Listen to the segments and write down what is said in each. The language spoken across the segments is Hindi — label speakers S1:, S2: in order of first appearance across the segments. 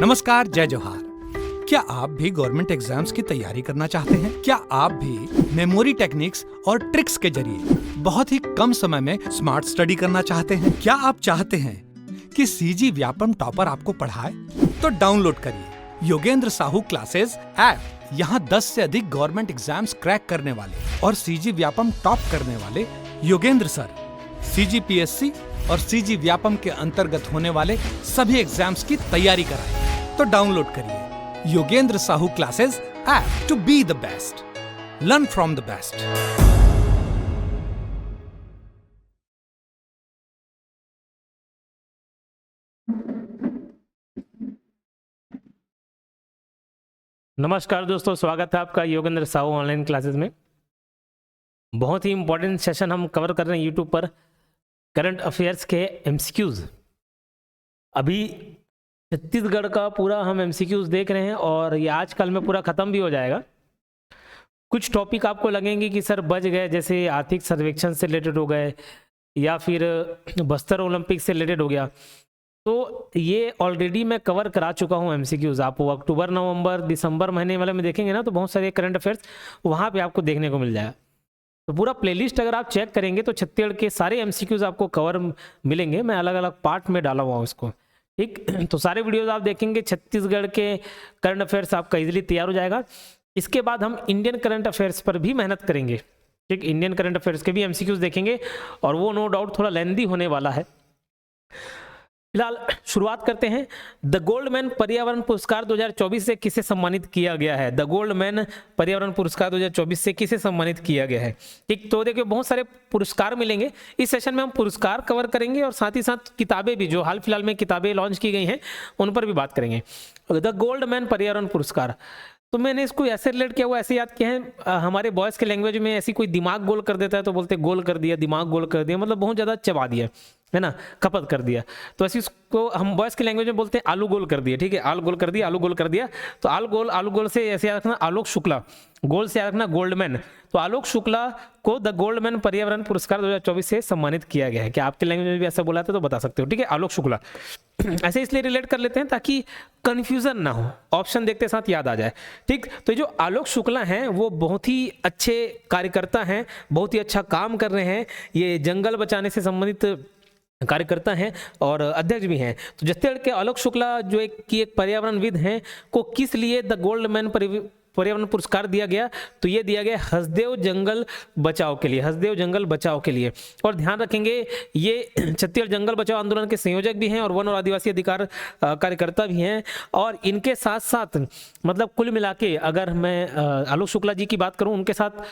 S1: नमस्कार, जय जोहार। क्या आप भी गवर्नमेंट एग्जाम्स की तैयारी करना चाहते हैं? क्या आप भी मेमोरी टेक्निक्स और ट्रिक्स के जरिए बहुत ही कम समय में स्मार्ट स्टडी करना चाहते हैं? क्या आप चाहते हैं कि सीजी व्यापम टॉपर आपको पढ़ाए? तो डाउनलोड करिए योगेंद्र साहू क्लासेस ऐप। यहाँ 10 से अधिक गवर्नमेंट एग्जाम्स क्रैक करने वाले और सीजी व्यापम टॉप करने वाले योगेंद्र सर सीजीपीएससी और सीजी व्यापम के अंतर्गत होने वाले सभी एग्जाम्स की तैयारी कराएं। तो डाउनलोड करिए Yogendra Sahu classes app to be the best, learn from the best.
S2: नमस्कार दोस्तों, स्वागत है आपका योगेंद्र साहू ऑनलाइन क्लासेस में। बहुत ही इंपॉर्टेंट सेशन हम कवर कर रहे हैं यूट्यूब पर, करंट अफेयर्स के एमसीक्यूज। अभी छत्तीसगढ़ का पूरा हम एमसीक्यूज देख रहे हैं और ये आज कल में पूरा ख़त्म भी हो जाएगा। कुछ टॉपिक आपको लगेंगे कि सर बच गए, जैसे आर्थिक सर्वेक्षण से रिलेटेड हो गए या फिर बस्तर ओलंपिक से रिलेटेड हो गया। तो ये ऑलरेडी मैं कवर करा चुका हूँ एमसीक्यूज। आप अक्टूबर, नवंबर, दिसंबर महीने वाले में देखेंगे ना, तो बहुत सारे करंट अफेयर्स वहाँ पे आपको देखने को मिल जाएगा। तो पूरा प्लेलिस्ट अगर आप चेक करेंगे तो छत्तीसगढ़ के सारे एमसीक्यूज आपको कवर मिलेंगे। मैं अलग अलग पार्ट में डाला हुआ हूँ इसको, ठीक। तो सारे वीडियोज आप देखेंगे, छत्तीसगढ़ के करंट अफेयर्स आपका इजीली तैयार हो जाएगा। इसके बाद हम इंडियन करंट अफेयर्स पर भी मेहनत करेंगे, ठीक। इंडियन करंट अफेयर्स के भी एमसीक्यूज देखेंगे और वो नो डाउट थोड़ा लेंदी होने वाला है। फिलहाल शुरुआत करते हैं। द गोल्डमैन पर्यावरण पुरस्कार 2024 से किसे सम्मानित किया गया है? द गोल्डमैन पर्यावरण पुरस्कार 2024 से किसे सम्मानित किया गया है? ठीक, तो देखिए बहुत सारे पुरस्कार मिलेंगे। इस सेशन में हम पुरस्कार कवर करेंगे और साथ ही साथ किताबें भी, जो हाल फिलहाल में किताबें लॉन्च की गई हैं, उन पर भी बात करेंगे। द गोल्डमैन पर्यावरण पुरस्कार, तो मैंने इसको ऐसे रिलेट किया हुआ, ऐसे याद किया है। हमारे बॉयज़ के लैंग्वेज में ऐसी कोई दिमाग गोल कर देता है तो बोलते गोल कर दिया, दिमाग गोल कर दिया, मतलब बहुत ज़्यादा चबा दिया है ना, खपत कर दिया। तो ऐसे इसको हम बॉयज़ की लैंग्वेज में बोलते हैं आलू गोल कर दिया, ठीक है, आलू गोल कर दिया, आलू गोल कर दिया। तो आलू गोल से ऐसे याद रखना आलोक शुक्ला, गोल से याद रखना गोल्डमैन। तो आलोक शुक्ला को द गोल्डमैन पर्यावरण पुरस्कार 2024 से सम्मानित किया गया है। क्या आपके लैंग्वेज में भी ऐसा बोला था तो बता सकते हो, ठीक है, आलोक शुक्ला। ऐसे इसलिए रिलेट कर लेते हैं ताकि कंफ्यूजन ना हो, ऑप्शन देखते साथ याद आ जाए, ठीक। तो जो आलोक शुक्ला हैं वो बहुत ही अच्छे कार्यकर्ता हैं, बहुत ही अच्छा काम कर रहे हैं। ये जंगल बचाने से संबंधित कार्यकर्ता हैं और अध्यक्ष भी हैं। तो छत्तीसगढ़ के आलोक शुक्ला जो एक पर्यावरणविद हैं, को किस लिए द गोल्डमैन पर्यावरण पुरस्कार दिया गया? तो ये दिया गया हसदेव जंगल बचाओ के लिए, हसदेव जंगल बचाओ के लिए। और ध्यान रखेंगे ये छत्तीसगढ़ जंगल बचाओ आंदोलन के संयोजक भी हैं और वन और आदिवासी अधिकार कार्यकर्ता भी हैं। और इनके साथ साथ मतलब कुल मिला के अगर मैं आलोक शुक्ला जी की बात करूं, उनके साथ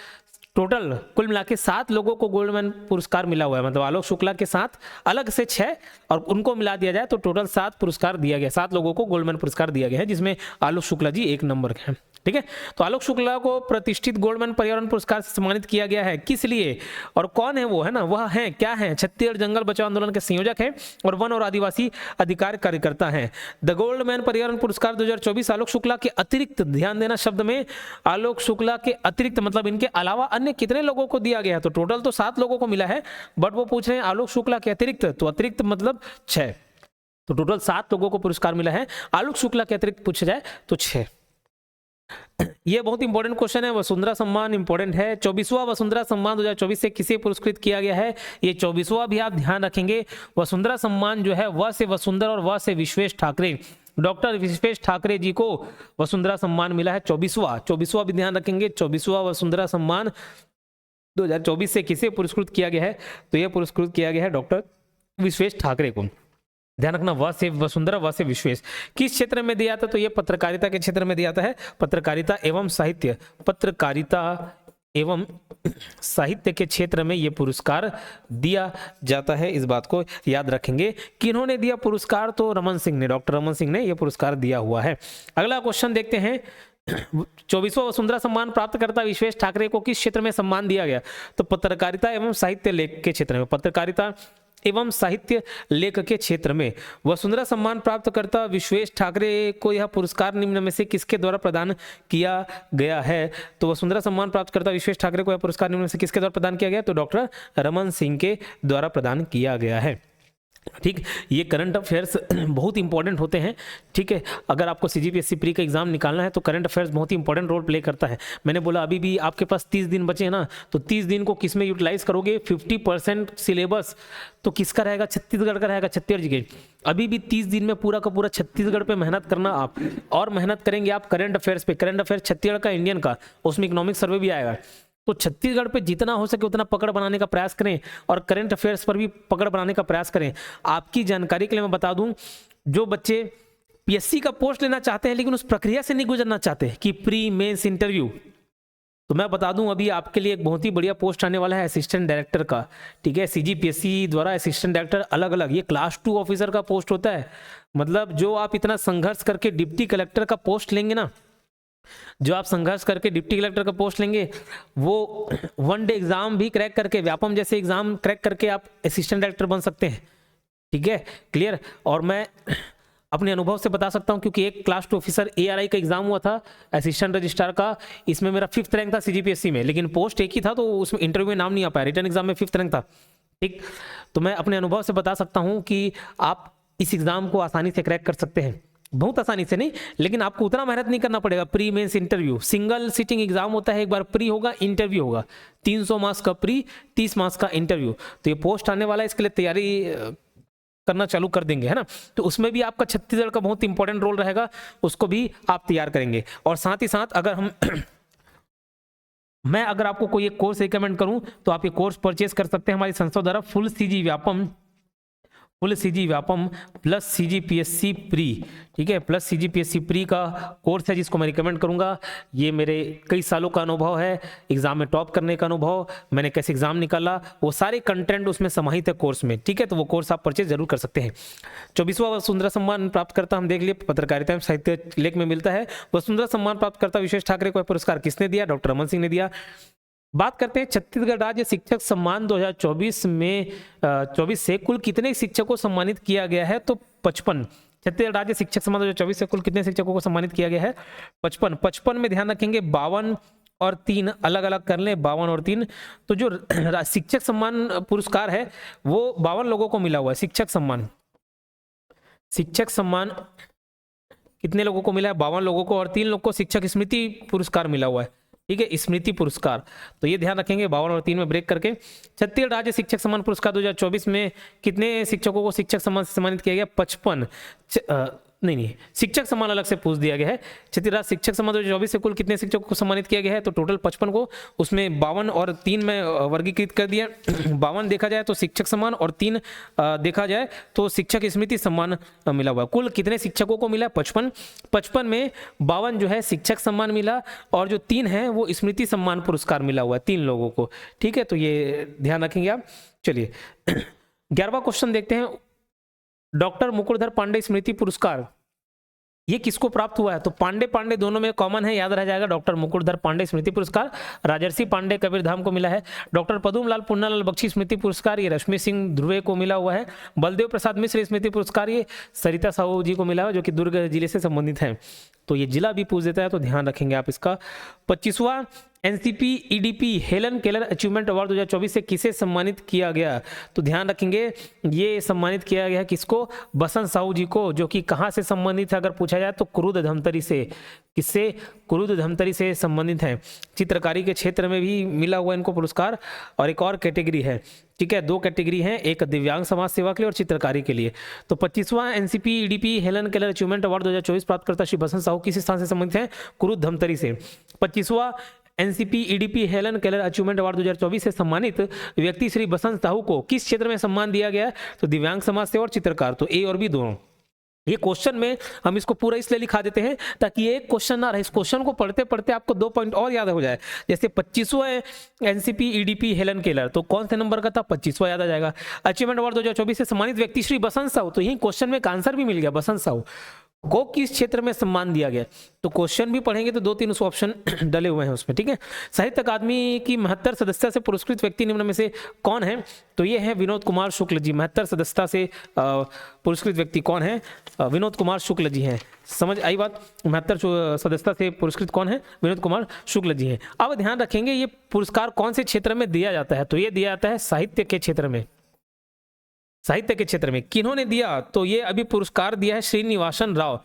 S2: टोटल कुल मिला के 7 लोगों को गोल्डमैन पुरस्कार मिला हुआ है। मतलब आलोक शुक्ला के साथ अलग से 6 और उनको मिला दिया जाए तो टोटल 7 पुरस्कार दिया गया, 7 लोगों को गोल्डमैन पुरस्कार दिया गया है, जिसमें आलोक शुक्ला जी 1 नंबर के हैं, ठीक है। तो आलोक शुक्ला को प्रतिष्ठित गोल्डमैन पर्यावरण पुरस्कार से सम्मानित किया गया है, किस लिए और कौन है वो, है ना, वह है क्या है? छत्तीसगढ़ जंगल बचाओ आंदोलन के संयोजक हैं और वन और आदिवासी अधिकार कार्यकर्ता हैं। द गोल्डमैन पर्यावरण पुरस्कार 2024 आलोक शुक्ला के अतिरिक्त, ध्यान देना शब्द में, आलोक शुक्ला के अतिरिक्त मतलब इनके अलावा अन्य कितने लोगों को दिया गया? तो टोटल तो 7 लोगों को मिला है, बट वो पूछ रहे हैं आलोक शुक्ला के अतिरिक्त, तो अतिरिक्त मतलब 6। तो टोटल 7 लोगों को पुरस्कार मिला है, आलोक शुक्ला के अतिरिक्त पूछा जाए तो 6। ये बहुत इंपॉर्टेंट क्वेश्चन है। वसुंधरा सम्मान इंपॉर्टेंट है। 24वां वसुंधरा सम्मान 2024 से किसे पुरस्कृत किया गया है? ये 24वां भी आप ध्यान रखेंगे। वसुंधरा सम्मान जो है व से वसुंधरा और व से विश्वेश ठाकरे, डॉक्टर विश्वेश ठाकरे जी को वसुंधरा सम्मान मिला है 24वां भी ध्यान रखेंगे। 24वां वसुंधरा सम्मान 2024 से किसे पुरस्कृत किया गया है? तो यह पुरस्कृत किया गया है डॉक्टर विश्वेश ठाकरे को। ध्यान रखना, व से वसुंधरा, व से विश्वेश। किस क्षेत्र में दिया था? तो ये पत्रकारिता के क्षेत्र में दिया था है, पत्रकारिता एवं साहित्य, पत्रकारिता एवं साहित्य के क्षेत्र में ये पुरस्कार दिया जाता है। इस बात को याद रखेंगे। किन्होंने दिया पुरस्कार? तो रमन सिंह ने, डॉक्टर रमन सिंह ने यह पुरस्कार दिया हुआ है। अगला क्वेश्चन देखते हैं। 24वां वसुंधरा सम्मान प्राप्तकर्ता विश्वेश ठाकरे को किस क्षेत्र में सम्मान दिया गया? तो पत्रकारिता एवं साहित्य लेख के क्षेत्र में, पत्रकारिता एवं साहित्य लेख के क्षेत्र में वसुंधरा सम्मान प्राप्तकर्ता विश्वेश ठाकरे को यह पुरस्कार निम्न में से किसके द्वारा प्रदान किया गया है? तो वसुंधरा सम्मान प्राप्तकर्ता विश्वेश ठाकरे को यह पुरस्कार निम्न में से किसके द्वारा प्रदान किया गया? तो डॉक्टर रमन सिंह के द्वारा प्रदान किया गया है। ठीक, ये करंट अफेयर्स बहुत इंपॉर्टेंट होते हैं। ठीक है, अगर आपको सीजीपीएससी प्री का एग्जाम निकालना है तो करंट अफेयर्स बहुत ही इंपॉर्टेंट रोल प्ले करता है। मैंने बोला अभी भी आपके पास 30 दिन बचे हैं ना, तो 30 दिन को किस में यूटिलाइज करोगे? 50% सिलेबस तो किसका रहेगा? छत्तीसगढ़ का रहेगा, छत्तीसगढ़ जी। अभी भी 30 दिन में पूरा का पूरा छत्तीसगढ़ पे मेहनत करना आप, और मेहनत करेंगे आप करंट अफेयर्स पे। करंट अफेयर्स छत्तीसगढ़ का, इंडियन का, उसमें इकोनॉमिक सर्वे भी आएगा। तो छत्तीसगढ़ पे जितना हो सके उतना पकड़ बनाने का प्रयास करें, और करंट अफेयर्स पर भी पकड़ बनाने का प्रयास करें। आपकी जानकारी के लिए मैं बता दूं, जो बच्चे पीएससी का पोस्ट लेना चाहते हैं लेकिन उस प्रक्रिया से नहीं गुजरना चाहते कि प्री मेंस इंटरव्यू, तो मैं बता दूं अभी आपके लिए एक बहुत ही बढ़िया पोस्ट आने वाला है असिस्टेंट डायरेक्टर का। ठीक है, सीजीपीएससी द्वारा असिस्टेंट डायरेक्टर अलग अलग, ये क्लास 2 ऑफिसर का पोस्ट होता है। मतलब जो आप इतना संघर्ष करके डिप्टी कलेक्टर का पोस्ट लेंगे ना, जो आप संघर्ष करके डिप्टी कलेक्टर का पोस्ट लेंगे, वो 1 डे एग्जाम भी क्रैक करके, व्यापम जैसे एग्जाम क्रैक करके आप असिस्टेंट डायरेक्टर बन सकते हैं। ठीक है, क्लियर। और मैं अपने अनुभव से बता सकता हूं, क्योंकि एक क्लास 2 ऑफिसर एआरआई का एग्जाम हुआ था असिस्टेंट रजिस्ट्रार का, इसमें मेरा 5th रैंक था सीजीपीएससी में, लेकिन पोस्ट एक ही था तो उसमें इंटरव्यू में नाम नहीं आ पाया, रिटर्न एग्जाम में 5th रैंक था। ठीक, तो मैं अपने अनुभव से बता सकता हूं कि आप इस एग्जाम को आसानी से क्रैक कर सकते हैं, बहुत आसानी से नहीं, लेकिन आपको उतना मेहनत नहीं करना पड़ेगा। Pre mains interview single sitting exam होता है, एक बार प्री होगा, इंटरव्यू होगा, 300 मार्क्स का प्री, 30 मार्क्स का इंटरव्यू। तो ये पोस्ट आने वाला है, इसके लिए तैयारी करना चालू कर देंगे, है ना। तो उसमें भी आपका छत्तीसगढ़ का बहुत इंपॉर्टेंट रोल रहेगा, उसको भी आप तैयार करेंगे। और साथ ही साथ अगर हम मैं अगर आपको कोई एक कोर्स रिकमेंड करूं तो आप ये कोर्स परचेज कर सकते हैं हमारी संस्था द्वारा, full CG Vyapam plus CGPSC pre. ठीक है, प्लस सीजीपीएससी प्री का कोर्स है जिसको मैं रिकमेंड करूंगा। ये मेरे कई सालों का अनुभव है, एग्जाम में टॉप करने का अनुभव, मैंने कैसे एग्जाम निकाला, वो सारे कंटेंट उसमें समाहित है कोर्स में। ठीक है, तो वो कोर्स आप परचेज जरूर कर सकते हैं। 24वां वसुंधरा सम्मान प्राप्त करता, हम देख लिए पत्रकारिता एवं साहित्य लेख में मिलता है। वसुंधरा सम्मान प्राप्त करता विशेष ठाकरे को पुरस्कार किसने दिया? डॉक्टर रमन सिंह ने दिया। बात करते हैं छत्तीसगढ़ राज्य शिक्षक सम्मान 2024 में 24 से कुल कितने शिक्षकों को सम्मानित किया गया है? तो 55। छत्तीसगढ़ राज्य शिक्षक सम्मान 2024 से कुल कितने शिक्षकों को सम्मानित किया गया है? 55। 55 में ध्यान रखेंगे 52 और 3 अलग अलग कर लें, 52 और 3। तो जो शिक्षक सम्मान पुरस्कार है वो 52 लोगों को मिला हुआ है। शिक्षक सम्मान कितने लोगों को मिला है? 52 लोगों को, और 3 लोगों को शिक्षक स्मृति पुरस्कार मिला हुआ है। ठीक है, स्मृति पुरस्कार, तो ये ध्यान रखेंगे 52 और 3 में ब्रेक करके। छत्तीसगढ़ राज्य शिक्षक सम्मान पुरस्कार 2024 में कितने शिक्षकों को शिक्षक सम्मान से सम्मानित किया गया? 55। नहीं, शिक्षक सम्मान अलग से पूछ दिया गया है। छत्तीसगढ़ राज्य शिक्षक सम्मान 2024 से कुल कितने शिक्षकों को सम्मानित किया गया है? तो टोटल 55 को, उसमें 52 और 3 में वर्गीकृत कर दिया। 52 देखा जाए तो शिक्षक सम्मान, और 3 देखा जाए तो शिक्षक स्मृति सम्मान मिला हुआ। कुल कितने शिक्षकों को मिला? 55। 55 में 52 जो है शिक्षक सम्मान मिला, और जो 3 है वो स्मृति सम्मान पुरस्कार मिला हुआ है 3 लोगों को। ठीक है, तो ये ध्यान रखेंगे आप। चलिए 11वां क्वेश्चन देखते हैं। डॉक्टर मुकुटधर पांडे स्मृति पुरस्कार ये किसको प्राप्त हुआ है? तो पांडे दोनों में कॉमन है, याद रह जाएगा। डॉक्टर मुकुटधर पांडे स्मृति पुरस्कार राजर्षि पांडे कबीरधाम को मिला है। डॉक्टर पदुमलाल पुन्नालाल बख्शी स्मृति पुरस्कार ये रश्मि सिंह ध्रुवे को मिला हुआ है। बलदेव प्रसाद मिश्र स्मृति पुरस्कार ये सरिता साहू जी को मिला है, जो कि दुर्ग जिले से संबंधित है। तो ये जिला भी पूछ देता है, तो ध्यान रखेंगे आप इसका। 25वां NCP EDP Helen Keller achievement award 2024 से किसे सम्मानित किया गया? तो ध्यान रखेंगे ये सम्मानित किया गया किसको? बसंत साहू जी को, जो कि कहाँ से संबंधित है अगर पूछा जाए तो क्रुद धमतरी से। किससे? क्रुद धमतरी से संबंधित है। चित्रकारी के क्षेत्र में भी मिला हुआ इनको पुरस्कार। और एक और कैटेगरी है, ठीक है, 2 कैटेगरी हैं, एक दिव्यांग समाज सेवा के लिए और चित्रकारी के लिए। तो 25वां NCP EDP Helen Keller achievement award 2024 प्राप्त करता श्री बसंत साहू किस स्थान से संबंधित है? क्रुद धमतरी से। 25वां NCP EDP Helen Keller achievement award 2024 से सम्मानित व्यक्ति श्री बसंत साहू को किस क्षेत्र में सम्मान दिया गया? तो दिव्यांग समाज सेवा और चित्रकार, तो ए और बी दोनों। ये क्वेश्चन में हम इसको पूरा इसलिए लिखा देते हैं ताकि ये एक क्वेश्चन ना रहे, इस क्वेश्चन को पढ़ते पढ़ते आपको 2 पॉइंट और याद हो जाए। जैसे 25वां एनसीपी ईडीपी हेलन केलर, तो कौन से नंबर का था? 25वां याद आ जाएगा। अचीवमेंट अवार्ड 2024 से सम्मानित व्यक्ति श्री बसंत साहू, तो यही क्वेश्चन में एक आंसर भी मिल गया, बसंत साहू को किस क्षेत्र में सम्मान दिया गया? तो क्वेश्चन भी पढ़ेंगे तो 2-3 उस ऑप्शन डले हुए हैं उसमें। ठीक है, साहित्य अकादमी की 72 सदस्यता से पुरस्कृत व्यक्ति निम्न में से कौन है? तो ये है विनोद कुमार शुक्ल जी। 72 सदस्यता से पुरस्कृत व्यक्ति कौन है? विनोद कुमार शुक्ल जी हैं। समझ आई बात? 72 सदस्यता से पुरस्कृत कौन है? विनोद कुमार शुक्ल जी हैं। अब ध्यान रखेंगे ये पुरस्कार कौन से क्षेत्र में दिया जाता है? तो ये दिया जाता है साहित्य के क्षेत्र में। साहित्य के क्षेत्र में किन्होंने दिया, तो ये अभी पुरस्कार दिया है श्रीनिवासन राव।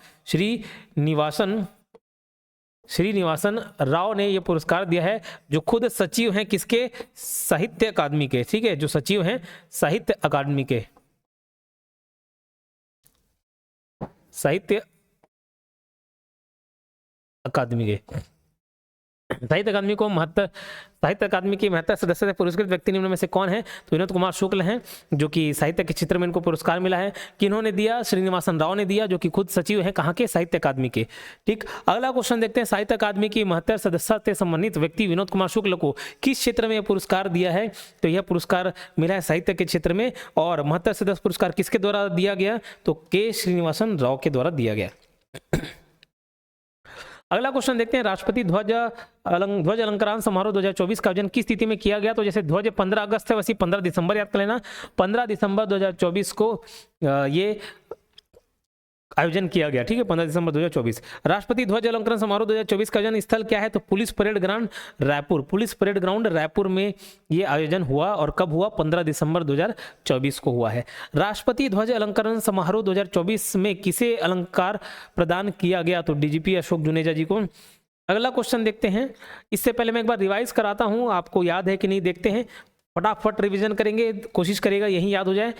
S2: श्रीनिवासन राव ने ये पुरस्कार दिया है, जो खुद सचिव हैं किसके, साहित्य अकादमी के। ठीक है, जो सचिव हैं साहित्य अकादमी के, साहित्य अकादमी के। साहित्य अकादमी को साहित्य अकादमी की महत्तर सदस्य से पुरस्कृत व्यक्ति निम्न में से कौन है, तो विनोद कुमार शुक्ल हैं, जो कि साहित्य के क्षेत्र में इनको पुरस्कार मिला है। किन्होंने दिया, श्रीनिवासन राव ने दिया, जो कि खुद सचिव हैं कहाँ के, साहित्य अकादमी के। ठीक, अगला क्वेश्चन देखते हैं, साहित्य अकादमी की महत्तर सदस्य से संबंधित व्यक्ति विनोद कुमार शुक्ल को किस क्षेत्र में यह पुरस्कार दिया है, तो यह पुरस्कार मिला है साहित्य के क्षेत्र में। और महत्तर सदस्य पुरस्कार किसके द्वारा दिया गया, तो के श्रीनिवासन राव के द्वारा दिया गया। अगला क्वेश्चन देखते हैं, राष्ट्रपति ध्वज अलंकरण समारोह 2024 का आयोजन किस तिथि में किया गया, तो जैसे ध्वज 15 अगस्त है वैसे 15 दिसंबर याद कर लेना। 15 दिसंबर 2024 को ये आयोजन किया गया। ठीक है, 15 दिसंबर 2024। राष्ट्रपति ध्वज अलंकरण समारोह 2024 का आयोजन स्थल क्या है, तो police parade ground Raipur. Police parade ground Raipur में ये आयोजन हुआ, और कब हुआ, 15 दिसंबर 2024 को हुआ है। राष्ट्रपति ध्वज अलंकरण समारोह 2024 में किसे अलंकार प्रदान किया गया, तो डीजीपी अशोक जुनेजा जी को। अगला क्वेश्चन देखते हैं, इससे पहले मैं एक बार रिवाइज कराता हूं, आपको याद है कि नहीं देखते हैं, फटाफट रिवीजन करेंगे, कोशिश करेगा यही याद हो जाए।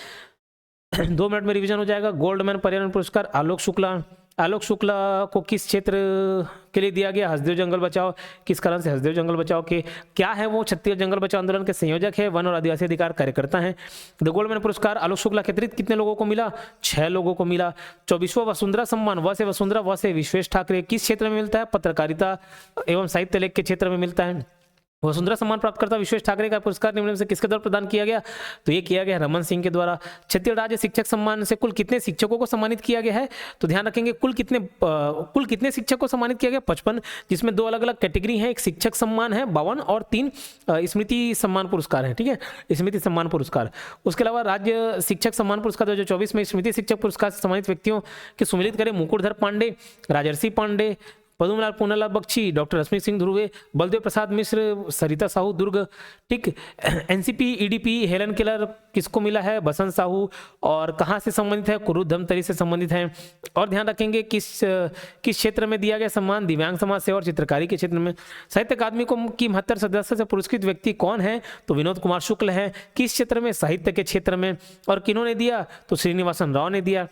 S2: 2 मिनट में रिवीजन हो जाएगा। गोल्डमैन पर्यावरण पुरस्कार आलोक शुक्ला को किस क्षेत्र के लिए दिया गया, हसदेव जंगल बचाओ। किस कारण से, हसदेव जंगल बचाओ के क्या है वो, छत्तीसगढ़ जंगल बचाओ आंदोलन के संयोजक है, वन और आदिवासी अधिकार कार्यकर्ता हैं। द गोल्डमैन पुरस्कार आलोक शुक्ला के अतिरिक्त कितने लोगों को मिला, 6 लोगों को मिला। 24वां वसुंधरा सम्मान, व से वसुंधरा, व से विश्वेश ठाकरे, किस क्षेत्र में मिलता है, पत्रकारिता एवं साहित्य लेख के क्षेत्र में मिलता है। वसुंधरा सम्मान प्राप्तकर्ता विश्वेश ठाकरे का पुरस्कार निम्न में से किसके द्वारा प्रदान किया गया, तो ये किया गया रमन सिंह के द्वारा। छत्तीसगढ़ राज्य शिक्षक सम्मान से कुल कितने शिक्षकों को सम्मानित किया गया है, तो ध्यान रखेंगे कुल कितने शिक्षक को सम्मानित किया गया, 55, जिसमें 2 अलग अलग कैटेगरी हैं, एक शिक्षक सम्मान है 52 और 3 स्मृति सम्मान पुरस्कार हैं। ठीक है, स्मृति सम्मान पुरस्कार। उसके अलावा राज्य शिक्षक सम्मान पुरस्कार 2024 में स्मृति शिक्षक पुरस्कार से सम्मानित व्यक्तियों के सुमिलित करें, मुकुटधर पांडे, राजर्षि पांडे, पद्मलाल पूनालाल बख्शी, डॉक्टर रश्मि सिंह धुर्वे, बलदेव प्रसाद मिश्र, सरिता साहू दुर्ग। ठीक, एनसीपी ईडीपी हेलन केलर किसको मिला है, बसंत साहू, और कहाँ से संबंधित है, कुरुद धमतरी से संबंधित है। और ध्यान रखेंगे किस क्षेत्र में दिया गया सम्मान, दिव्यांग समाज सेवा और चित्रकारी के क्षेत्र में। साहित्य अकादमी को की महत्तर सदस्य से पुरस्कृत व्यक्ति कौन है, तो विनोद कुमार शुक्ल है। किस क्षेत्र में, साहित्य के क्षेत्र में। और किन्होंने दिया, तो श्रीनिवासन राव ने दिया।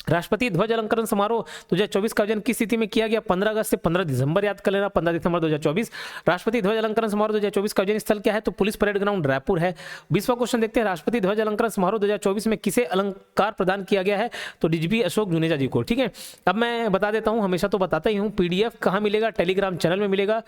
S2: राष्ट्रपति ध्वज अलंकरण समारोह 2024 का आयोजन किस तिथि में किया गया, 15 अगस्त से 15 दिसंबर याद कर लेना, 15 दिसंबर 2024। राष्ट्रपति ध्वज अलंकरण समारोह 2024 का आयोजन स्थल क्या है, तो पुलिस परेड ग्राउंड रायपुर है। 20वां क्वेश्चन देखते हैं, राष्ट्रपति ध्वज अलंकरण समारोह 2024 में किसे अलंकार प्रदान किया गया है, तो डीजीपी अशोक जुनेजा जी को। ठीक है, अब मैं बता देता हूं, हमेशा तो बताता ही हूं, पीडीएफ कहां मिलेगा, टेलीग्राम चैनल में मिलेगा।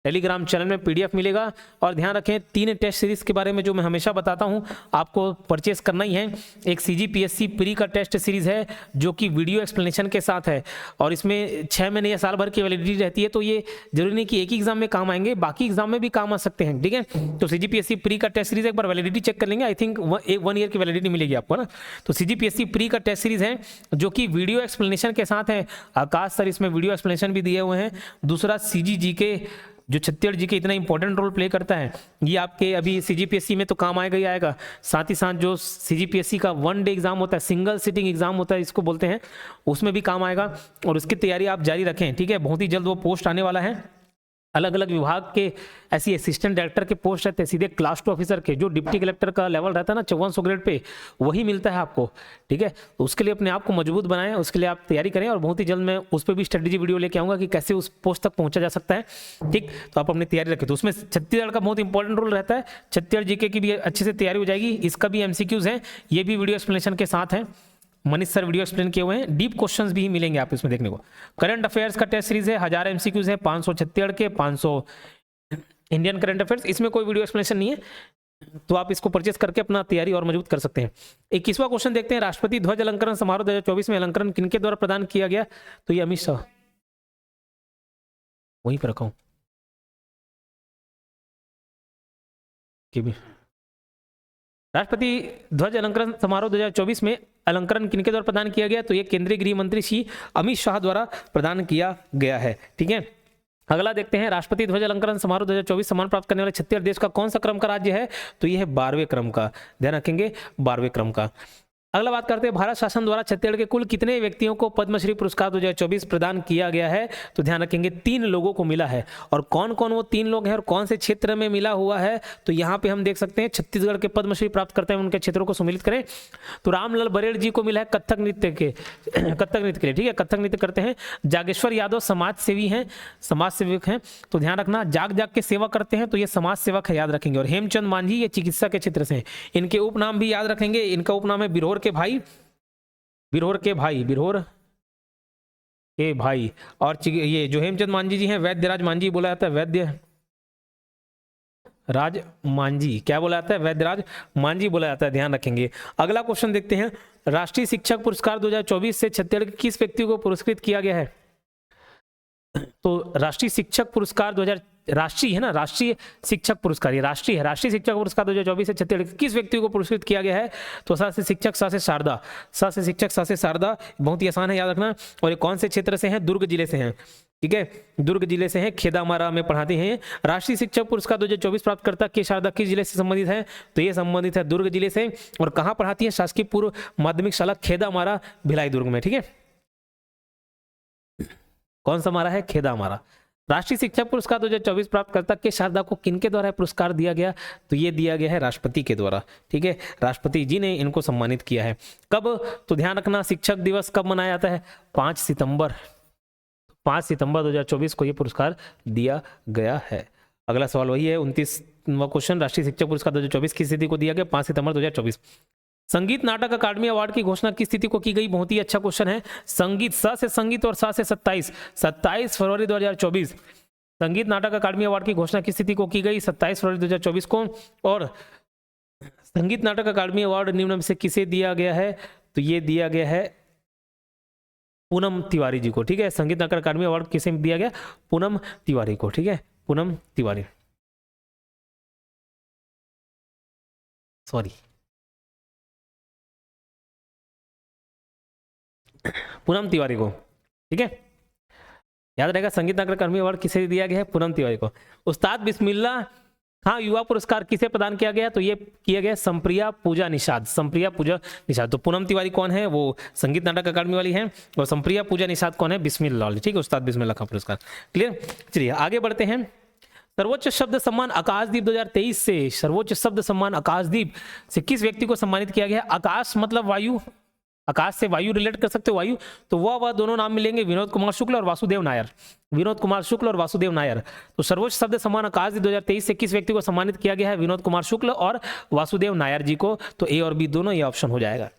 S2: टेलीग्राम चैनल में पीडीएफ मिलेगा। और ध्यान रखें 3 टेस्ट सीरीज के बारे में जो मैं हमेशा बताता हूं, आपको परचेस करना ही है। एक सीजीपीएससी प्री का टेस्ट सीरीज है जो कि वीडियो एक्सप्लेनेशन के साथ है, और इसमें 6 महीने या साल भर की वैलिडिटी रहती है, तो ये जरूरी नहीं कि एक ही एग्जाम में काम आएंगे, बाकी एग्जाम में भी काम आ सकते हैं। ठीक है, तो सीजीपीएससी प्री का टेस्ट सीरीज एक बार वैलिडिटी चेक कर लेंगे, आई थिंक 1 ईयर की वैलिडिटी मिलेगी आपको ना। तो सीजीपीएससी प्री का टेस्ट सीरीज है जो कि वीडियो एक्सप्लेनेशन के साथ है। आकाश सर इसमें वीडियो एक्सप्लेनेशन भी दिए हुए हैं। दूसरा सीजीजी के जो छत्तीसगढ़ जी के इतना इंपॉर्टेंट रोल प्ले करता है, ये आपके अभी सीजीपीएससी में तो काम आएगा ही आएगा। साथ ही साथ जो सीजीपीएससी का 1 डे एग्जाम होता है, सिंगल सिटिंग एग्जाम होता है इसको बोलते हैं, उसमें भी काम आएगा। और उसकी तैयारी आप जारी रखें। ठीक है, बहुत ही जल्द वो पोस्ट आने वाला है। अलग अलग विभाग के ऐसी असिस्टेंट डायरेक्टर के पोस्ट रहते हैं, सीधे क्लास 2 ऑफिसर के, जो डिप्टी कलेक्टर का लेवल रहता है ना 5400 ग्रेड पे, वही मिलता है आपको। ठीक है, तो उसके लिए अपने आप को मजबूत बनाएं, उसके लिए आप तैयारी करें, और बहुत ही जल्द मैं उस पर भी स्ट्रेटेजी वीडियो लेके आऊँगा कि कैसे उस पोस्ट तक पहुँचा जा सकता है। ठीक, तो आप अपनी तैयारी रखें। तो उसमें छत्तीसगढ़ का बहुत इंपॉर्टेंट रोल रहता है। छत्तीसगढ़ जीके की भी अच्छे से तैयारी हो जाएगी। इसका भी एमसीक्यूज है, ये भी वीडियो एक्सप्लेनेशन के साथ है। मनीष सर वीडियो एक्सप्लेन किए हुए हैं। डीप क्वेश्चंस भी मिलेंगे आप इसमें देखने को। करंट अफेयर्स का टेस्ट सीरीज है, 1000 एमसीक्यूज है, 500 छत्तीसगढ़ के, 500 इंडियन करंट अफेयर्स। इसमें कोई वीडियो एक्सप्लेनेशन नहीं है, तो आप इसको परचेस करके अपना तैयारी और मजबूत कर सकते हैं। 21वां क्वेश्चन देखते हैं, राष्ट्रपति ध्वज अलंकरण समारोह 2024 में अलंकरण किनके द्वारा प्रदान किया गया, तो ये अमित शाह, वहीं पर रखा हूं कि भी। राष्ट्रपति ध्वज अलंकरण समारोह 2024 में अलंकरण किनके द्वारा प्रदान किया गया, तो ये केंद्रीय गृह मंत्री श्री अमित शाह द्वारा प्रदान किया गया है। ठीक है, अगला देखते हैं, राष्ट्रपति ध्वज अलंकरण समारोह 2024 सम्मान प्राप्त करने वाले छत्तीसगढ़ देश का कौन सा क्रम का राज्य है? तो यह है 12वें क्रम का, ध्यान रखेंगे 12वें क्रम का। अगला बात करते हैं, भारत शासन द्वारा छत्तीसगढ़ के कुल कितने व्यक्तियों को पद्मश्री पुरस्कार 2024 प्रदान किया गया है? तो ध्यान रखेंगे 3 लोगों को मिला है। और कौन कौन वो 3 लोग हैं और कौन से क्षेत्र में मिला हुआ है? तो यहाँ पे हम देख सकते हैं छत्तीसगढ़ के पद्मश्री प्राप्त करते हैं उनके क्षेत्रों को सम्मिलित करें तो रामलाल बरेड़ जी को मिला है कथक नृत्य के लिए, ठीक है, कथक नृत्य करते हैं। जागेश्वर यादव समाज सेवी हैं, समाज सेवक हैं, तो ध्यान रखना जाग जाग के सेवा करते हैं तो ये समाज सेवक है, याद रखेंगे। और हेमचंद मांझी ये चिकित्सा के क्षेत्र से हैं। इनके उपनाम भी याद रखेंगे, इनका उपनाम है बिरहोर के भाई, बिरहोर के भाई। और ये जो हेमचंद मांझी जी हैं वैद्यराज मांझी बोला जाता है, वैद्यराज मांझी, क्या बोला जाता है? वैद्यराज मांझी बोला जाता है, ध्यान रखेंगे। अगला क्वेश्चन देखते हैं, राष्ट्रीय शिक्षक पुरस्कार 2024 से छत्तीसगढ़ के किस व्यक्ति को पुरस्कृत किया गया है? तो राष्ट्रीय शिक्षक पुरस्कार 2000 राष्ट्रीय है ना, राष्ट्रीय शिक्षक पुरस्कार, ये राष्ट्रीय है। राष्ट्रीय शिक्षक पुरस्कार 2024 से छत्तीसगढ़ के किस व्यक्ति को पुरस्कृत किया गया है? तो सा से शिक्षक सा से शारदा, सा से शिक्षक सा से शारदा, बहुत ही आसान है, याद रखना। और ये कौन से क्षेत्र से हैं? दुर्ग जिले से हैं, ठीक है, दुर्ग जिले से हैं, खेदामारा में पढ़ाते हैं। राष्ट्रीय शिक्षक पुरस्कार 2024 प्राप्तकर्ता के शारदा किस जिले से संबंधित है? तो ये संबंधित है दुर्ग जिले से। और कहाँ पढ़ाती है? शासकीय पूर्व माध्यमिक शाला खेदामारा भिलाई दुर्ग में, ठीक है। कौन सा मारा है? खेदामारा। राष्ट्रीय शिक्षक पुरस्कार 2024 प्राप्तकर्ता के शारदा को किनके द्वारा पुरस्कार दिया गया? तो ये दिया गया है राष्ट्रपति के द्वारा, ठीक है, राष्ट्रपति जी ने इनको सम्मानित किया है। कब? तो ध्यान रखना शिक्षक दिवस कब मनाया जाता है? 5 सितंबर 2024 को ये पुरस्कार दिया गया है। अगला सवाल वही है 29वां क्वेश्चन, राष्ट्रीय शिक्षक पुरस्कार 2024 किस तिथि को दिया गया? 5 सितंबर 2024। संगीत नाटक अकादमी अवार्ड की घोषणा किस तिथि को की गई? बहुत ही अच्छा क्वेश्चन है। संगीत, स से संगीत और सा से 27 फरवरी 2024 संगीत नाटक अकादमी अवार्ड की घोषणा किस तिथि को की गई? 27 फरवरी 2024 को। और संगीत नाटक अकादमी अवार्ड निम्न में से किसे दिया गया है? तो ये दिया गया है पूनम तिवारी जी को, ठीक है। संगीत नाटक अकादमी अवार्ड किसे दिया गया? पूनम तिवारी को, ठीक है, पूनम तिवारी, सॉरी, पूनम तिवारी को, ठीक है, याद रहेगा। संगीत नाटक अकादमी अवार्ड किसे दिया गया है? पूनम तिवारी को। उस्ताद बिस्मिल्लाह खां युवा पुरस्कार किसे प्रदान किया गया? तो ये किया गया संप्रिया पूजा निषाद, संप्रिया पूजा निषाद। तो पूनम तिवारी कौन है? वो संगीत नाटक अकादमी वाली हैं। और संप्रिया पूजा निषाद कौन है? बिस्मिल्लाह, ठीक है, उस्ताद बिस्मिल्लाह खां पुरस्कार। क्लियर? चलिए आगे बढ़ते हैं। सर्वोच्च शब्द सम्मान आकाशदीप 2023 से, सर्वोच्च शब्द सम्मान आकाशदीप से किस व्यक्ति को सम्मानित किया गया? आकाश मतलब वायु, आकाश से वायु रिलेट कर सकते हो, वायु, तो वह दोनों नाम मिलेंगे, विनोद कुमार शुक्ल और वासुदेव नायर, विनोद कुमार शुक्ल और वासुदेव नायर। तो सर्वोच्च शब्द सम्मान आकाशदीप 2023 से किस व्यक्ति को सम्मानित किया गया है? विनोद कुमार शुक्ल और वासुदेव नायर जी को। तो ए और बी दोनों ये ऑप्शन हो जाएगा।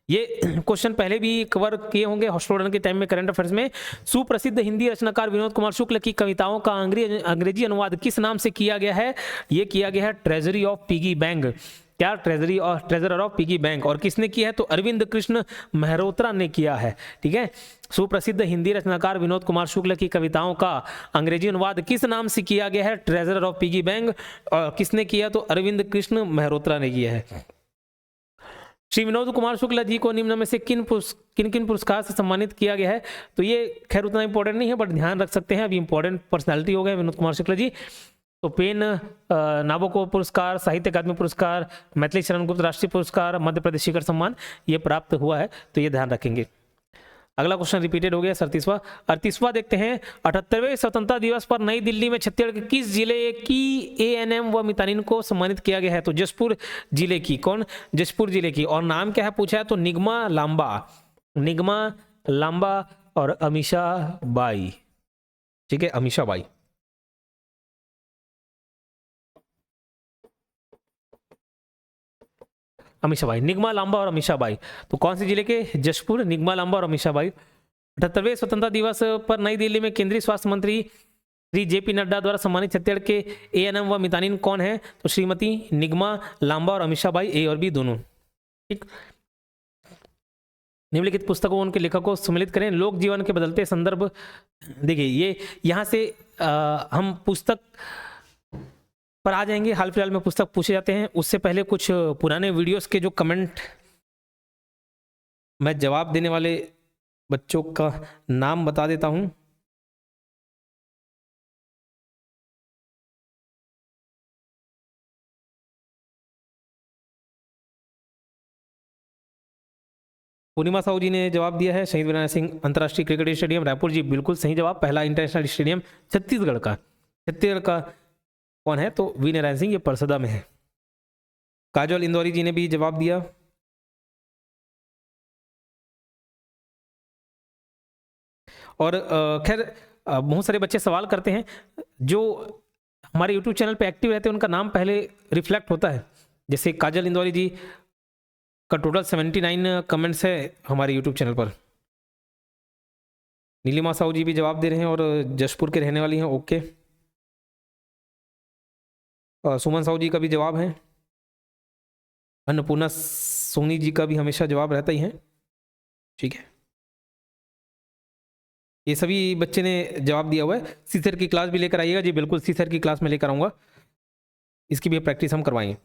S2: ये क्वेश्चन पहले भी कवर किए होंगे हॉस्टल के टाइम में, करंट अफेयर्स में। सुप्रसिद्ध हिंदी रचनाकार विनोद कुमार शुक्ल की कविताओं का अंग्रेजी अनुवाद किस नाम से किया गया है? ये किया गया है ट्रेजरी ऑफ पिगी बैंक। क्या? Treasurer of piggy bank. और किसने किया है? तो अरविंद कृष्ण मेहरोत्रा ने किया है, ठीक है। सुप्रसिद्ध हिंदी रचनाकार विनोद कुमार शुक्ल की कविताओं का अंग्रेजी अनुवाद किस नाम से किया गया है? Treasurer of piggy bank. और किसने किया? तो अरविंद कृष्ण मेहरोत्रा ने किया है। श्री विनोद कुमार शुक्ल जी को निम्न में से किन किन पुरस्कार से सम्मानित किया गया है? तो ये खैर उतना इंपॉर्टेंट नहीं है, बट ध्यान रख सकते हैं, अभी इंपॉर्टेंट पर्सनैलिटी हो गए विनोद कुमार शुक्ल जी। तो पेन नाबोकोव पुरस्कार, साहित्य अकादमी पुरस्कार, मैथिली शरण गुप्त राष्ट्रीय पुरस्कार, मध्य प्रदेश शिखर सम्मान ये प्राप्त हुआ है, तो ये ध्यान रखेंगे। अगला क्वेश्चन रिपीटेड हो गया 38वां देखते हैं। 78वें स्वतंत्रता दिवस पर नई दिल्ली में छत्तीसगढ़ के किस जिले की एएनएम व मितानिन को सम्मानित किया गया है? तो जशपुर जिले की। कौन? जशपुर जिले की। और नाम क्या है पूछा है? तो निगमा लांबा और अमीषा बाई, ठीक है, अमीषा बाई। अमीषा बाई, निगमा लांबा और अमीषा बाई। तो कौन से जिले के? जशपुर, निगमा लांबा और अमीषा बाई। 78वें स्वतंत्रता दिवस पर नई दिल्ली में केंद्रीय स्वास्थ्य मंत्री श्री जेपी नड्डा द्वारा सम्मानित छत्तीसगढ़ के एएनएम व मितानिन कौन है? तो श्रीमती निगमा लांबा और अमीषा बाई, ए और बी दोनों, ठीक। निम्नलिखित पुस्तकों उनके लेखकों सम्मिलित करें। लोक जीवन के बदलते संदर्भ। देखिए ये यहाँ से हम पुस्तक पर आ जाएंगे। हाल फिलहाल में पुस्तक पूछे जाते हैं, उससे पहले कुछ पुराने वीडियोस के जो कमेंट मैं जवाब देने वाले बच्चों का नाम बता देता हूं। पूर्णिमा साहू जी ने जवाब दिया है शहीद वीरनारायण सिंह अंतर्राष्ट्रीय क्रिकेट स्टेडियम रायपुर जी, बिल्कुल सही जवाब। पहला इंटरनेशनल स्टेडियम छत्तीसगढ़ का कौन है? तो वी नारायण सिंह, ये परसदा में है। काजल इंदौरी जी ने भी जवाब दिया। और खैर बहुत सारे बच्चे सवाल करते हैं, जो हमारे यूट्यूब चैनल पे एक्टिव रहते हैं उनका नाम पहले रिफ्लेक्ट होता है। जैसे काजल इंदौरी जी का टोटल 79 कमेंट्स है हमारे यूट्यूब चैनल पर। नीलिमा साहू जी भी जवाब दे रहे हैं और जशपुर के रहने वाली हैं, ओके। सुमन साहू जी का भी जवाब है। अन्नपूर्णा सोनी जी का भी हमेशा जवाब रहता ही है, ठीक है। ये सभी बच्चे ने जवाब दिया हुआ है। सीसर की क्लास भी लेकर आइएगा जी, बिल्कुल सीसर की क्लास में लेकर आऊंगा, इसकी भी प्रैक्टिस हम करवाएंगे।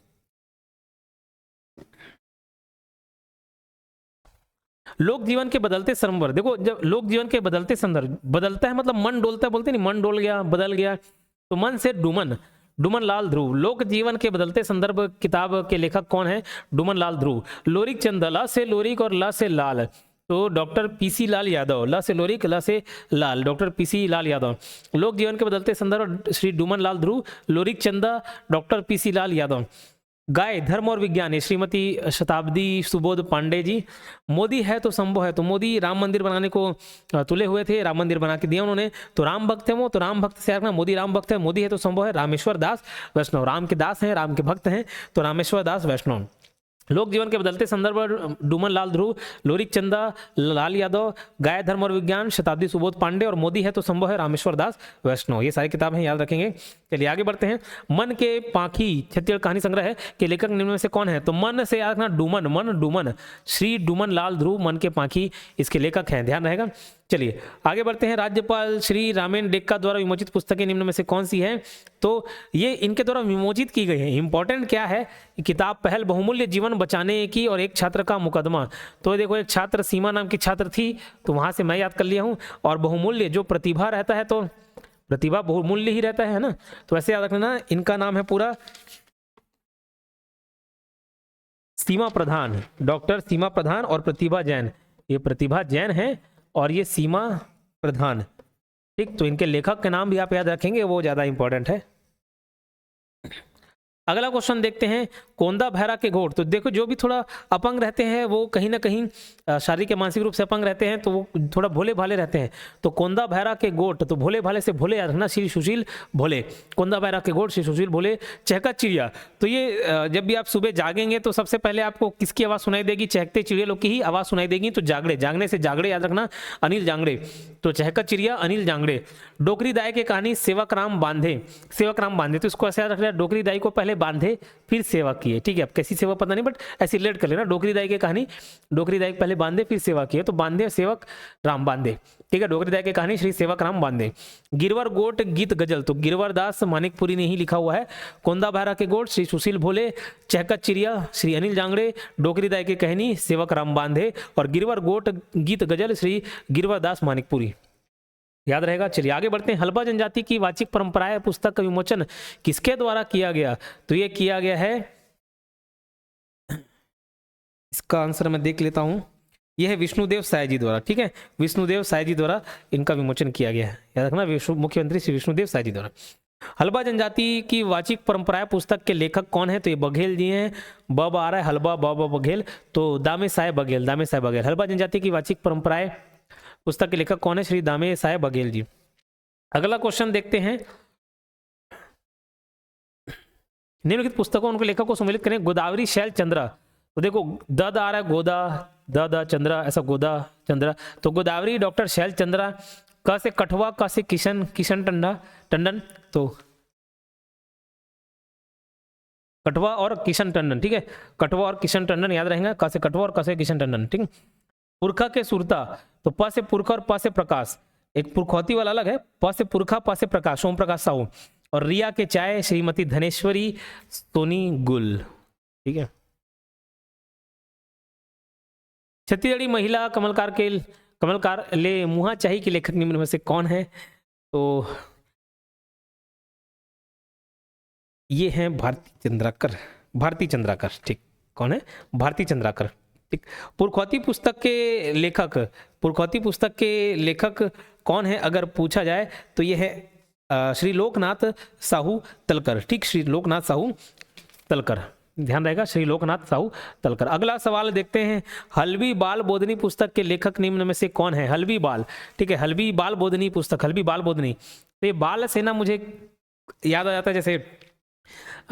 S2: लोक जीवन के बदलते संदर्भ, देखो जब लोक जीवन के बदलते संदर्भ, बदलता है मतलब मन डोलता है, बोलते नहीं मन डोल गया, बदल गया, तो मन से डुमन, डुमन लाल ध्रुव। लोक जीवन के बदलते संदर्भ किताब के लेखक कौन है? डुमन लाल ध्रुव। लोरिक चंद, ला से लोरिक और ला से लाल, तो डॉक्टर पीसी लाल यादव। ला से लोरिक, ला से लाल, डॉक्टर पीसी लाल यादव। लोक जीवन के बदलते संदर्भ श्री डुमन लाल ध्रुव, लोरिक चंदा, डॉक्टर पीसी लाल यादव। गाय, धर्म और विज्ञान, श्रीमती शताब्दी सुबोध पांडे जी। मोदी है तो संभव है, तो मोदी राम मंदिर बनाने को तुले हुए थे, राम मंदिर बना के दिया उन्होंने, तो राम भक्त है वो, तो राम भक्त से रखना, मोदी राम भक्त है, मोदी है तो संभव है। रामेश्वर दास वैष्णव, राम के दास हैं, राम के भक्त हैं, तो रामेश्वर दास वैष्णव। लोक जीवन के बदलते संदर्भ डुमन लाल ध्रुव, लोरिक चंदा लाल यादव, गाय, धर्म और विज्ञान शताब्दी सुबोध पांडे, और मोदी है तो संभव है रामेश्वर दास वैष्णव। ये सारी किताबें याद रखेंगे। चलिए आगे बढ़ते हैं। मन के पाखी छत्तीसगढ़ कहानी संग्रह है के लेखक निम्न में से कौन है? तो मन से याद रखना डुमन, मन डुमन, श्री डुमन लाल ध्रुव मन के पाखी इसके लेखक हैं, ध्यान रहेगा। चलिए आगे बढ़ते हैं। राज्यपाल श्री रामेन डेक्का द्वारा विमोचित पुस्तकें निम्न में से कौन सी है? तो ये इनके द्वारा विमोचित की गई है। इंपॉर्टेंट क्या है? किताब पहल बहुमूल्य जीवन बचाने की और एक छात्र का मुकदमा। तो देखो एक छात्र सीमा नाम की छात्र थी, तो वहां से मैं याद कर लिया हूं। और बहुमूल्य जो प्रतिभा रहता है, तो प्रतिभा बहुमूल्य ही रहता है ना, तो ऐसे याद रखना। इनका नाम है पूरा सीमा प्रधान, डॉक्टर सीमा प्रधान और प्रतिभा जैन। ये प्रतिभा जैन है और ये सीमा प्रधान, ठीक। तो इनके लेखक के नाम भी आप याद रखेंगे, वो ज्यादा इंपॉर्टेंट है। अगला क्वेश्चन देखते हैं। कोंदा भैरा के घोट, तो देखो जो भी थोड़ा अपंग रहते हैं वो कहीं ना कहीं शारीरिक या मानसिक रूप से अपंग रहते हैं, तो वो थोड़ा भोले भाले रहते हैं। तो कोंदा भैरा के गोट, तो भोले भाले से भोले याद रखना, श्री सुशील भोले। कोंदा भैरा के गोट श्री सुशील भोले। चहका चिड़िया, तो ये जब भी आप सुबह जागेंगे तो सबसे पहले आपको किसकी आवाज़ सुनाई देगी? चहकते चिड़िया लोग की ही आवाज़ सुनाई देगी, तो जागड़े, जागने से जागड़े याद रखना, अनिल जांगड़े। तो चहका चिड़िया अनिल जांगड़े। डोकरी दाई की कहानी सेवक राम बांधे, सेवक राम बांधे, तो इसको ऐसे याद रखना, डोकरी दाई को पहले बांधे फिर सेवा किए, ठीक है। अब कैसी सेवा पता नहीं, बट ऐसे रिलेट कर लेना। डोकरी दाई की कहानी, डोकरी दाई पहले बांधे फिर सेवा किए, तो बांधे सेवक राम बांधे, ठीक है। डोकरी दाई की कहानी श्री सेवक राम बांधे। गिरवर गोट गीत गजल, तो गिरवर दास मानिकपुरी ने ही लिखा हुआ है। कोंदा भैरा के गोट श्री सुशील भोले, चहकत चिड़िया श्री अनिल जांगड़े, डोकरी दाई की कहानी सेवक राम बांधे, और गिरवर गोट गीत गजल श्री गिरवर दास मानिकपुरी, याद रहेगा। चलिए आगे बढ़ते हैं। हल्बा जनजाति की वाचिक परंपराएं पुस्तक का विमोचन किसके द्वारा किया गया? तो ये किया गया है, इसका आंसर मैं देख लेता हूं, यह है विष्णुदेव साय जी द्वारा, ठीक है। विष्णुदेव साय जी द्वारा इनका विमोचन किया गया है, याद रखना, मुख्यमंत्री श्री विष्णुदेव साय जी द्वारा। हल्बा जनजाति की वाचिक परंपराएं पुस्तक के लेखक कौन है? तो ये बघेल जी हैं, बब आ रहा है हल्बा ब बघेल, तो दामे साय बघेल, दामे साय बघेल। हल्बा जनजाति की वाचिक परंपराएं पुस्तक के लेखक कौन है? श्री दामे साय बघेल जी। अगला क्वेश्चन देखते हैं। निम्नलिखित पुस्तकों उनके लेखक को सम्मिलित करें। गोदावरी शैल चंद्रा, तो देखो दद आ रहा है, गोदा द चंद्रा, ऐसा गोदा चंद्रा, तो गोदावरी डॉक्टर शैल चंद्रा। क से कठवा, क से किशन, किशन टंडन, तो कठवा और किशन टंडन, ठीक है। कठवा और किशन टंडन याद रहेगा, क से कठवा और क से किशन टंडन, ठीक। पुरखा के सुरता, तो प से पुरखा और प से प्रकाश, एक पुरखौती वाला अलग है, प से पुरखा प से प्रकाश, ओम प्रकाश साहू। और रिया के चाय श्रीमती धनेश्वरी सोनी गुल, ठीक है। छत्तीसगढ़ी महिला कमलकार ले मुहा चाही के लेखक निम्न में से कौन है? तो ये हैं भारती चंद्राकर, ठीक। कौन है? भारती चंद्राकर, ठीक। पुरखौती पुस्तक के लेखक कौन है अगर पूछा जाए तो ये है श्री लोकनाथ साहू तलकर। ठीक, श्री लोकनाथ साहू तलकर, ध्यान रहेगा, श्री लोकनाथ साहू तलकर। अगला सवाल देखते हैं, हल्बी बाल बोधनी पुस्तक के लेखक निम्न में से कौन है? हल्बी बाल, ठीक है, हल्बी बाल बोधनी पुस्तक, हल्बी बाल बोधनी। तो ये बाल से ना मुझे याद आ जाता है, जैसे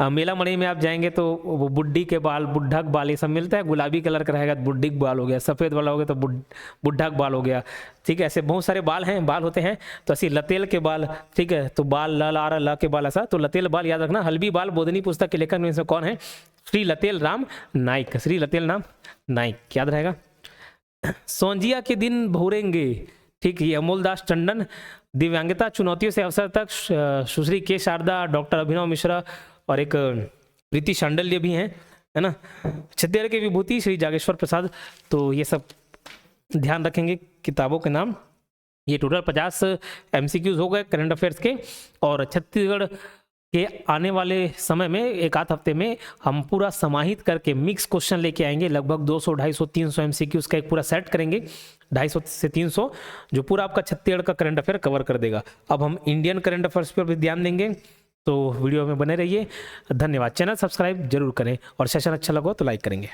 S2: मेला मणि में आप जाएंगे तो वो बुड्ढी के बाल, बुढ़ा बाल, ये सब मिलता है। गुलाबी कलर का रहेगा तो बुड्ढी के बाल हो गया, सफ़ेद वाला हो गया तो बुढ़ा के बाल हो गया। ठीक है, ऐसे बहुत सारे बाल होते हैं। तो ऐसे लतेल के बाल, ठीक है, तो बाल ल ला ल के बाल, ऐसा तो लतेल बाल याद रखना। हल्बी बाल बोधनी पुस्तक के लेखक में से कौन है? श्री लतेल राम नाइक, श्री लतेल राम नाइक, याद रहेगा। सोंजिया के दिन भोरेंगे, ठीक, ये अमोलदास टंडन। दिव्यांगता चुनौतियों से अवसर तक, सुश्री के शारदा, डॉक्टर अभिनव मिश्रा और एक प्रीति शांडल्य भी हैं, है ना। छत्तीसगढ़ की विभूति श्री जागेश्वर प्रसाद। तो ये सब ध्यान रखेंगे किताबों के नाम। ये टोटल 50 MCQs हो गए करंट अफेयर्स के। और छत्तीसगढ़ के आने वाले समय में एक आध हफ्ते में हम पूरा समाहित करके मिक्स क्वेश्चन लेके आएंगे, लगभग 200, 250, 300 MCQs का एक पूरा सेट करेंगे, 250 से 300, जो पूरा आपका छत्तीसगढ़ का करंट अफेयर कवर कर देगा। अब हम इंडियन करंट अफेयर्स पर भी ध्यान देंगे, तो वीडियो में बने रहिए। धन्यवाद। चैनल सब्सक्राइब जरूर करें और सेशन अच्छा लगा तो लाइक करेंगे।